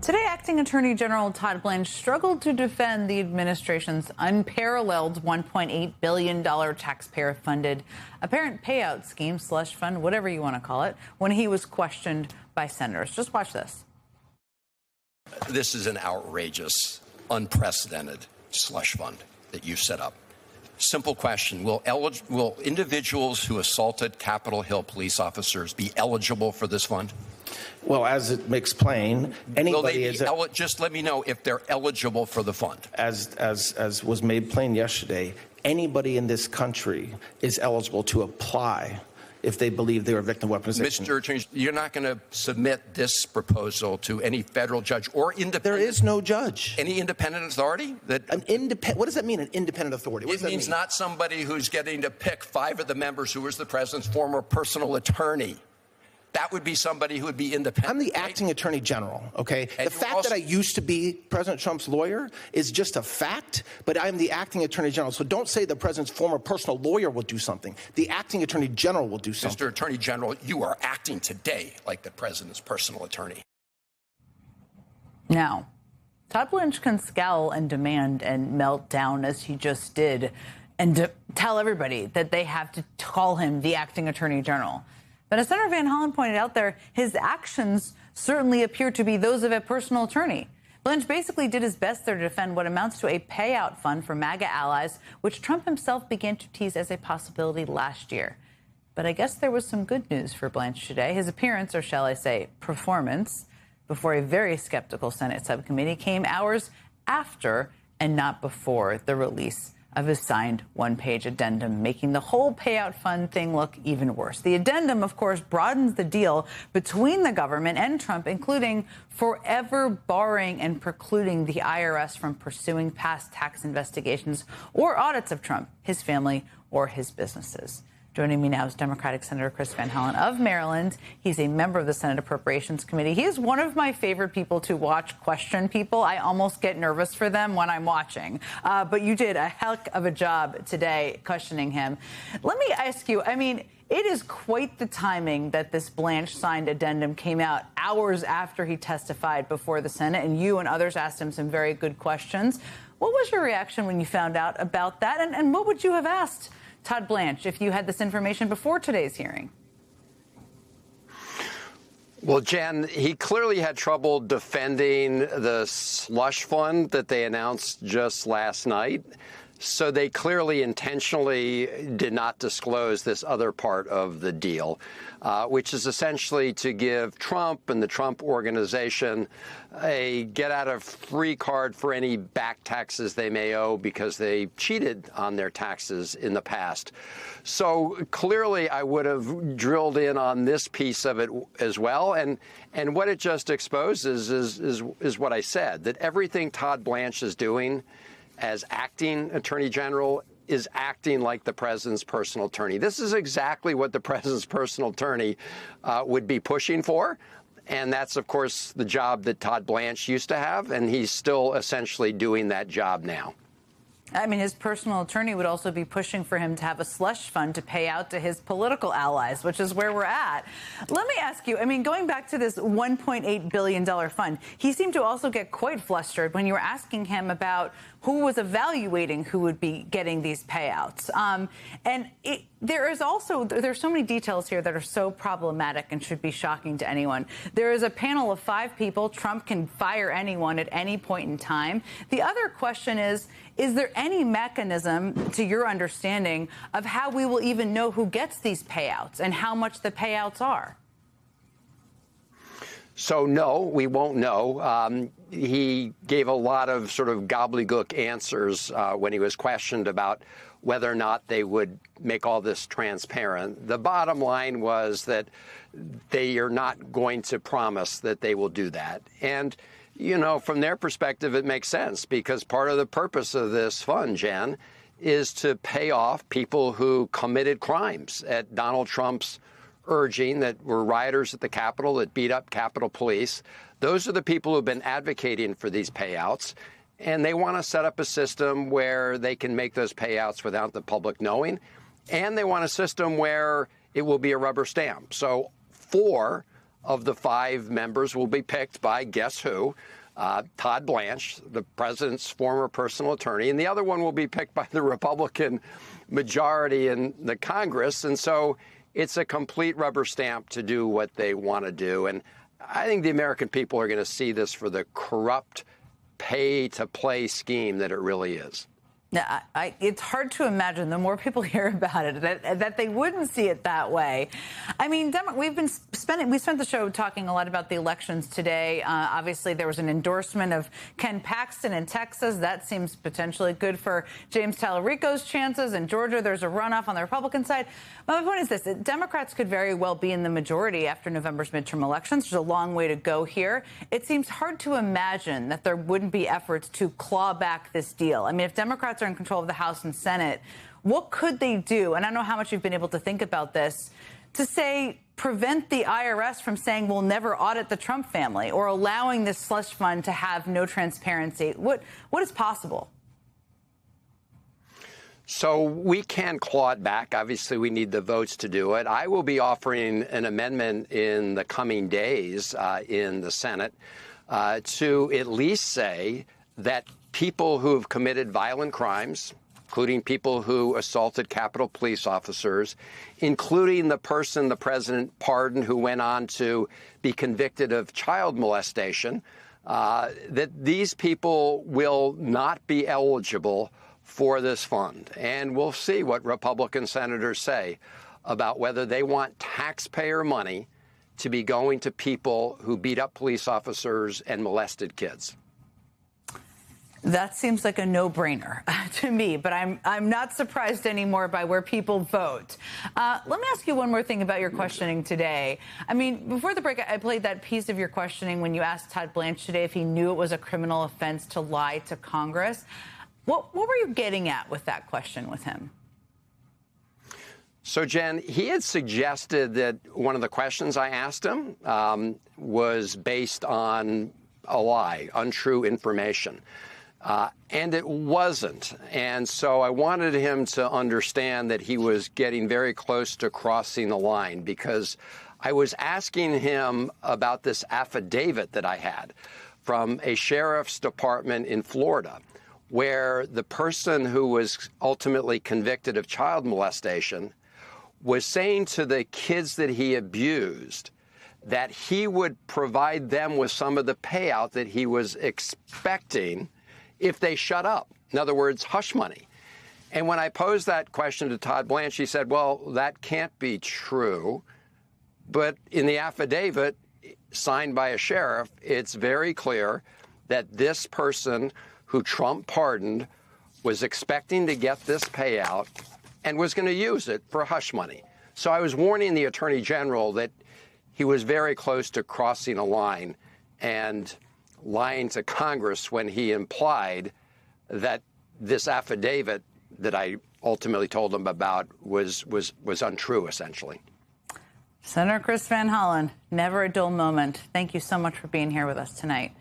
Today, Acting Attorney General Todd Blanche struggled to defend the administration's unparalleled $1.8 billion taxpayer-funded apparent payout scheme, slush fund, whatever you want to call it, when he was questioned by senators. Just watch this. This is an outrageous, unprecedented slush fund that you set up. Simple question. Will individuals who assaulted Capitol Hill police officers be eligible for this fund? Well, as it makes plain, anybody is just let me know if they're eligible for the fund. As was made plain yesterday, anybody in this country is eligible to apply if they believe they were a victim of weaponization. Mr. Attorney, you're not going to submit this proposal to any federal judge or independent. There is no judge. Any independent authority? What does that mean, an independent authority? It means not somebody who's getting to pick 5 of the members who was the president's former personal attorney. That would be somebody who would be independent. I'm the acting attorney general, okay? And the fact that I used to be President Trump's lawyer is just a fact, but I'm the acting attorney general. So don't say the president's former personal lawyer will do something. The acting attorney general will do something. Mr. Attorney General, you are acting today like the president's personal attorney. Now, Todd Blanche can scowl and demand and melt down as he just did and tell everybody that they have to call him the acting attorney general. But as Senator Van Hollen pointed out there, his actions certainly appear to be those of a personal attorney. Blanche basically did his best there to defend what amounts to a payout fund for MAGA allies, which Trump himself began to tease as a possibility last year. But I guess there was some good news for Blanche today. His appearance, or shall I say performance, before a very skeptical Senate subcommittee came hours after and not before the release of his signed one-page addendum, making the whole payout fund thing look even worse. The addendum, of course, broadens the deal between the government and Trump, including forever barring and precluding the IRS from pursuing past tax investigations or audits of Trump, his family, or his businesses. Joining me now is Democratic Senator Chris Van Hollen of Maryland. He's a member of the Senate Appropriations Committee. He is one of my favorite people to watch question people. I almost get nervous for them when I'm watching. But you did a heck of a job today questioning him. Let me ask you, I mean, it is quite the timing that this Blanche signed addendum came out hours after he testified before the Senate, and you and others asked him some very good questions. What was your reaction when you found out about that? And what would you have asked Todd Blanche if you had this information before today's hearing? Well, Jen, he clearly had trouble defending the slush fund that they announced just last night. So they clearly intentionally did not disclose this other part of the deal, which is essentially to give Trump and the Trump organization a get-out-of-free card for any back taxes they may owe because they cheated on their taxes in the past. So clearly I would have drilled in on this piece of it as well. And what it just exposes is what I said, that everything Todd Blanche is doing as acting attorney general is acting like the president's personal attorney. This is exactly what the president's personal attorney would be pushing for. And that's, of course, the job that Todd Blanche used to have. And he's still essentially doing that job now. I mean, his personal attorney would also be pushing for him to have a slush fund to pay out to his political allies, which is where we're at. Let me ask you, I mean, going back to this $1.8 billion fund, he seemed to also get quite flustered when you were asking him about who was evaluating who would be getting these payouts. There's so many details here that are so problematic and should be shocking to anyone. There is a panel of 5 people. Trump can fire anyone at any point in time. The other question is there any mechanism, to your understanding, of how we will even know who gets these payouts and how much the payouts are? So, no, we won't know. He gave a lot of sort of gobbledygook answers when he was questioned about whether or not they would make all this transparent. The bottom line was that they are not going to promise that they will do that. And, you know, from their perspective, it makes sense because part of the purpose of this fund, Jen, is to pay off people who committed crimes at Donald Trump's urging, that were rioters at the Capitol that beat up Capitol Police. Those are the people who've been advocating for these payouts. And they want to set up a system where they can make those payouts without the public knowing. And they want a system where it will be a rubber stamp. So 4 of the 5 members will be picked by guess who? Todd Blanche, the president's former personal attorney, and the other one will be picked by the Republican majority in the Congress. And so it's a complete rubber stamp to do what they want to do. And I think the American people are going to see this for the corrupt pay-to-play scheme that it really is. Yeah, it's hard to imagine, the more people hear about it, that they wouldn't see it that way. I mean, we spent the show talking a lot about the elections today. Obviously, there was an endorsement of Ken Paxton in Texas. That seems potentially good for James Tallarico's chances. In Georgia, there's a runoff on the Republican side. But my point is this. Democrats could very well be in the majority after November's midterm elections. There's a long way to go here. It seems hard to imagine that there wouldn't be efforts to claw back this deal. I mean, if Democrats are in control of the House and Senate, what could they do? And I don't know how much you've been able to think about this, to say prevent the IRS from saying we'll never audit the Trump family, or allowing this slush fund to have no transparency. What is possible? So we can claw it back. Obviously, we need the votes to do it. I will be offering an amendment in the coming days in the Senate to at least say that people who have committed violent crimes, including people who assaulted Capitol Police officers, including the person the president pardoned who went on to be convicted of child molestation, that these people will not be eligible for this fund. And we'll see what Republican senators say about whether they want taxpayer money to be going to people who beat up police officers and molested kids. That seems like a no-brainer to me, but I'm not surprised anymore by where people vote. Let me ask you one more thing about your questioning today. I mean, before the break, I played that piece of your questioning when you asked Todd Blanche today if he knew it was a criminal offense to lie to Congress. What were you getting at with that question with him? So, Jen, he had suggested that one of the questions I asked him was based on a lie, untrue information. And it wasn't. And so I wanted him to understand that he was getting very close to crossing the line, because I was asking him about this affidavit that I had from a sheriff's department in Florida, where the person who was ultimately convicted of child molestation was saying to the kids that he abused that he would provide them with some of the payout that he was expecting if they shut up. In other words, hush money. And when I posed that question to Todd Blanche, he said, well, that can't be true. But in the affidavit signed by a sheriff, it's very clear that this person who Trump pardoned was expecting to get this payout and was going to use it for hush money. So I was warning the Attorney General that he was very close to crossing a line and lying to Congress when he implied that this affidavit that I ultimately told him about was untrue, essentially. Senator Chris Van Hollen, never a dull moment. Thank you so much for being here with us tonight.